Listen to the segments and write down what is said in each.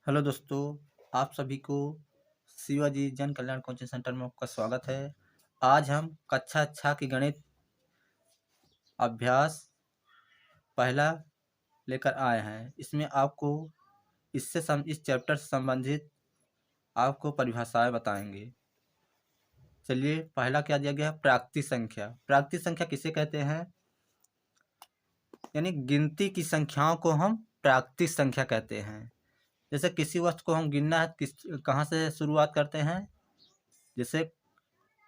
Hello दोस्तों, आप सभी को शिवाजी जन कल्याण कोचिंग सेंटर में आपका स्वागत है। आज हम कक्षा 6 की गणित अभ्यास पहला लेकर आए हैं। इसमें आपको इस चैप्टर से संबंधित आपको परिभाषाएं बताएंगे। चलिए, पहला क्या दिया गया है? प्राकृतिक संख्या। प्राकृतिक संख्या किसे कहते हैं? यानी गिनती की संख्याओं को हम प्राकृतिक संख्या कहते हैं। जैसे किसी वस्तु को हम गिनना है, कहाँ से शुरुआत करते हैं? जैसे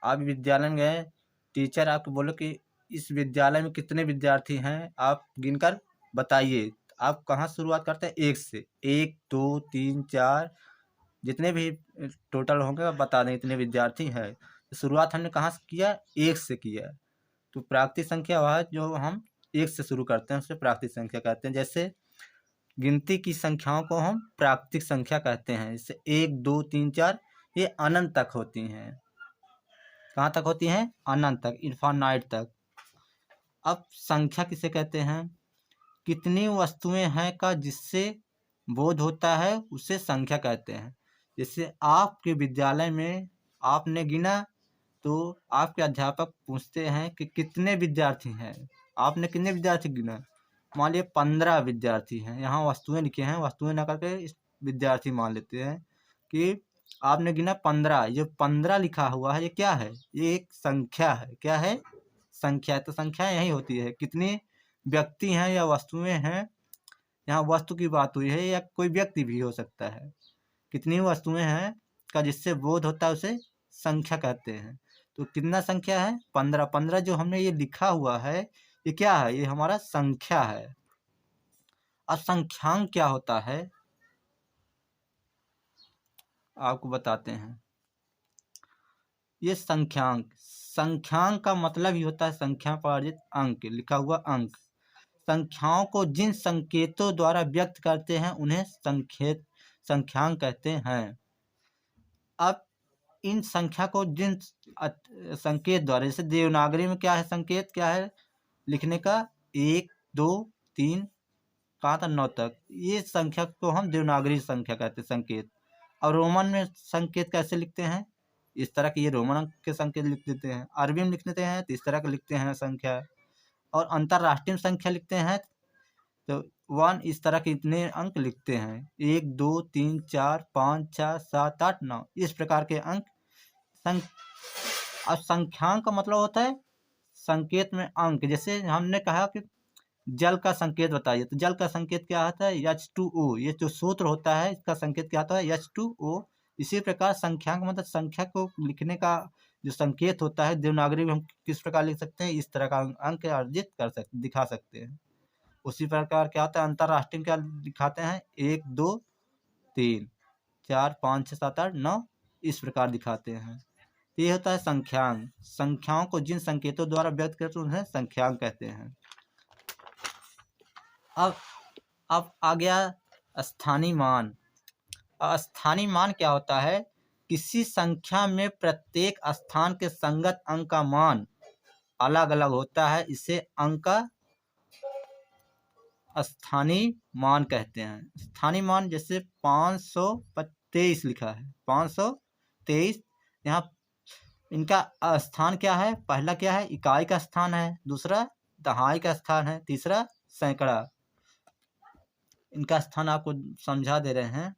आप विद्यालय में गए, टीचर आपको बोले कि इस विद्यालय में कितने विद्यार्थी हैं, आप गिनकर बताइए। आप कहाँ शुरुआत करते हैं? एक से। 1 2 3 4 जितने भी टोटल होंगे आप बता दें इतने विद्यार्थी हैं। तो शुरुआत हमने कहाँ से किया? एक से किया। तो प्राकृतिक संख्या वह है जो हम एक से शुरू करते हैं, उसे प्राकृतिक संख्या कहते हैं। जैसे गिनती की संख्याओं को हम प्राकृतिक संख्या कहते हैं। जैसे 1 2 3 4 ये अनंत तक होती हैं। कहाँ तक होती हैं? अनंत तक, इनफाइनाइट तक। अब संख्या किसे कहते हैं? कितनी वस्तुएं हैं का जिससे बोध होता है उसे संख्या कहते हैं। जैसे आपके विद्यालय में आपने गिना तो आपके अध्यापक पूछते हैं कि कितने विद्यार्थी हैं। आपने कितने विद्यार्थी गिना? मान लिया 15 विद्यार्थी हैं। यहाँ वस्तुएं लिखे हैं, वस्तुएं ना करके इस विद्यार्थी मान लेते हैं कि आपने गिना 15। ये 15 लिखा हुआ है, ये क्या है? ये एक संख्या है। क्या है? संख्या है। तो संख्या यही होती है, कितने व्यक्ति हैं या वस्तुएं हैं। यहाँ वस्तु की बात हुई है या कोई व्यक्ति भी हो सकता है। कितनी वस्तुएं हैं का जिससे बोध होता है उसे संख्या कहते हैं। तो कितना संख्या है? 15। 15 जो हमने ये लिखा हुआ है, ये क्या है? ये हमारा संख्या है। अब संख्यांक क्या होता है आपको बताते हैं। ये संख्यांक का मतलब ही होता है संख्या पर अर्जित अंक, लिखा हुआ अंक। संख्याओं को जिन संकेतों द्वारा व्यक्त करते हैं उन्हें संख्यांक कहते हैं। अब इन संख्या को जिन संकेत द्वारा, जैसे देवनागरी में क्या है संकेत, क्या है लिखने का? 1 2 3 कहाँ तक? 9 तक। ये संख्या को हम देवनागरी संख्या कहते हैं, संकेत। और रोमन में संकेत कैसे लिखते हैं? इस तरह के ये रोमन अंक के संकेत लिख देते हैं। अरबी में लिख देते हैं तो इस तरह के लिखते हैं संख्या। और अंतरराष्ट्रीय संख्या लिखते हैं तो 1 इस तरह के इतने अंक लिखते हैं। 1 2 3 4 5 6 7 8 9 इस प्रकार के अंक अब संख्यांक का मतलब होता है संकेत में अंक। जैसे हमने कहा कि जल का संकेत बताइए, तो जल का संकेत क्या होता है? H2O। ये जो सूत्र होता है इसका संकेत क्या होता है? H2O। इसी प्रकार संख्यांक मतलब संख्या को लिखने का जो संकेत होता है देवनागरी में हम किस प्रकार लिख सकते हैं? इस तरह का अंक अर्जित दिखा सकते हैं। उसी प्रकार क्या होता है अंतरराष्ट्रीय क्या दिखाते हैं? 1 2 3 4 5 6 7 8 9 इस प्रकार दिखाते हैं। तो ये होता है संख्यांक। संख्याओं को जिन संकेतों द्वारा व्यक्त करते हैं उन्हें संख्यांक कहते हैं। अब आ गया स्थानीय मान। स्थानीय मान क्या होता है? किसी संख्या में प्रत्येक स्थान के संगत अंक का मान अलग अलग होता है, इसे अंक का स्थानीय मान कहते हैं। स्थानीय मान जैसे 523 लिखा है, 523। यहाँ इनका स्थान क्या है? पहला क्या है? इकाई का स्थान है, दूसरा दहाई का स्थान है, तीसरा सैकड़ा। इनका स्थान आपको समझा दे रहे हैं।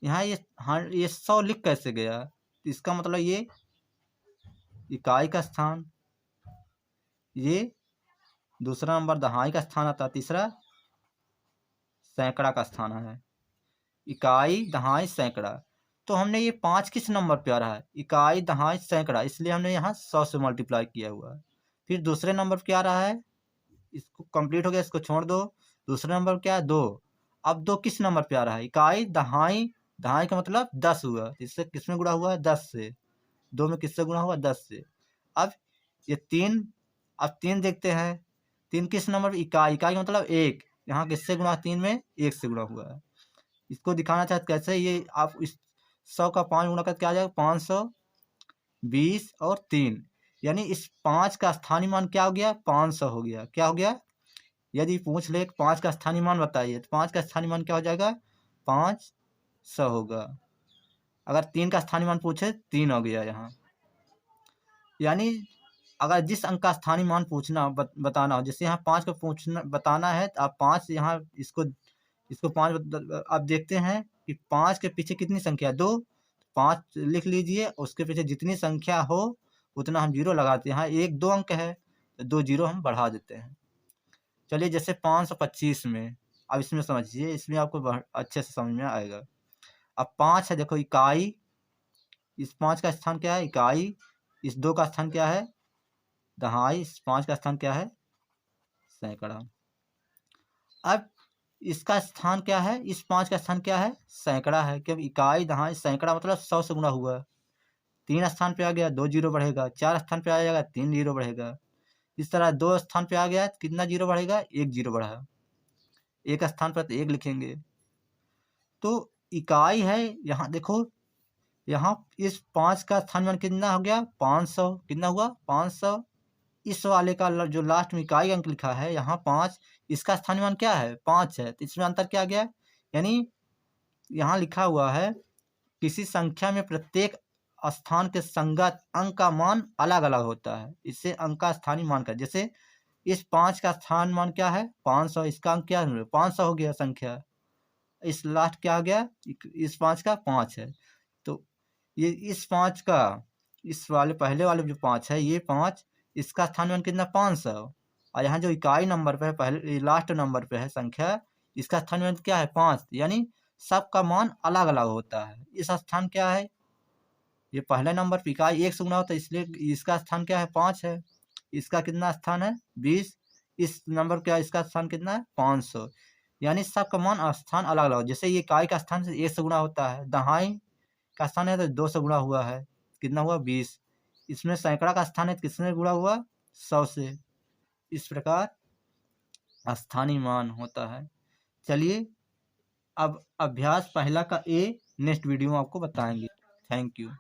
यहाँ ये 100 लिख कैसे गया? इसका मतलब ये इकाई का स्थान, ये दूसरा नंबर दहाई का स्थान आता है, तीसरा सैकड़ा का स्थान है। इकाई दहाई सैकड़ा। तो हमने ये 5 किस नंबर पे आ रहा है? इकाई दहाई सैकड़ा, इसलिए हमने यहाँ 100 से मल्टीप्लाई किया हुआ है। फिर दूसरे नंबर पे क्या आ रहा है? इसको कंप्लीट हो गया, इसको छोड़ दो। दूसरे नंबर क्या है? 2। अब 2 किस नंबर पे आ रहा है? इकाई दहाई, दहाई का मतलब 10 हुआ, इससे किसमें गुणा हुआ है? 10 से। 2 में किससे गुणा हुआ? 10 से। अब ये 3, अब 3 देखते हैं। 3 किस नंबर? इकाई, इकाई का मतलब 1। यहाँ किससे गुणा? 3 में 1 से गुणा हुआ है। इसको दिखाना चाहते कैसे? ये आप इस 100 का 5 गुणा करके क्या आ जाएगा? 520 और 3, यानी इस 5 का स्थानीय मान क्या हो गया? 500 हो गया। क्या हो गया? यदि पूछ ले 5 का स्थानीय मान बताइए तो 5 का स्थानीय मान क्या हो जाएगा? 500 होगा। अगर 3 का स्थानीय मान पूछे 3 हो गया यहाँ। यानी अगर जिस अंक का स्थानीय मान पूछना बताना हो, जैसे यहाँ 5 को पूछना बताना है तो आप 5 यहाँ इसको 5 आप देखते हैं कि 5 के पीछे कितनी संख्या 2, 5 लिख लीजिए, उसके पीछे जितनी संख्या हो उतना हम 0 लगाते हैं। यहाँ 1 2 अंक है तो 2 0 हम बढ़ा देते हैं। चलिए जैसे 525 में, अब इसमें समझिए, इसमें आपको अच्छे से समझ में आएगा। अब 5 है, देखो इकाई, इस 5 का स्थान क्या है इकाई, इस 2 का स्थान क्या है दहाई, इस 5 का स्थान क्या है सैकड़ा। अब इसका स्थान क्या है, इस 5 का स्थान क्या है सैकड़ा है, क्योंकि इकाई दहाई सैकड़ा मतलब 100 से गुणा हुआ। 3 स्थान पे आ गया 2 0 बढ़ेगा, 4 स्थान पे आ जाएगा 3 0 बढ़ेगा, इस तरह 2 स्थान पे आ गया कितना 0 बढ़ेगा 1 0 बढ़ा, 1 स्थान पर तो 1 लिखेंगे। तो इकाई है, यहाँ देखो, यहाँ इस 5 का स्थान मान कितना हो गया 500, कितना हुआ 500। इस वाले का जो लास्ट में इकाई अंक लिखा है यहाँ 5, इसका स्थानीय मान क्या है 5 है, तो इसमें अंतर क्या गया, यानी यहाँ लिखा हुआ है किसी संख्या में प्रत्येक स्थान के संगत अंक का मान अलग अलग होता है, इससे अंक का स्थानीय मान का, जैसे इस 5 का स्थान मान क्या है 500, इसका अंक क्या है 500 हो गया संख्या, इस लास्ट क्या आ गया इस 5 का 5 है, तो ये इस 5 का इस वाले पहले वाले जो 5 है ये 5, इसका स्थान मान कितना 500, और यहाँ जो इकाई नंबर पे है पहले लास्ट नंबर पे है संख्या, इसका स्थान मान क्या है 5, यानी सबका मान अलग अलग होता है। इस स्थान क्या है, ये पहले नंबर पे इकाई 1 से गुना होता है, इसलिए इसका स्थान क्या है 5 है, इसका कितना स्थान है 20, इस नंबर क्या इसका स्थान कितना है 500, यानी सबका मान स्थान अलग अलग। जैसे ये इकाई का स्थान से 1 से गुणा होता है, दहाई का स्थान है तो 2 से गुणा हुआ है, कितना हुआ 20, इसमें सैकड़ा का स्थान है किसने गुणा हुआ 100 से। इस प्रकार स्थानीय मान होता है। चलिए अब अभ्यास पहला का ए नेक्स्ट वीडियो में आपको बताएंगे। Thank you.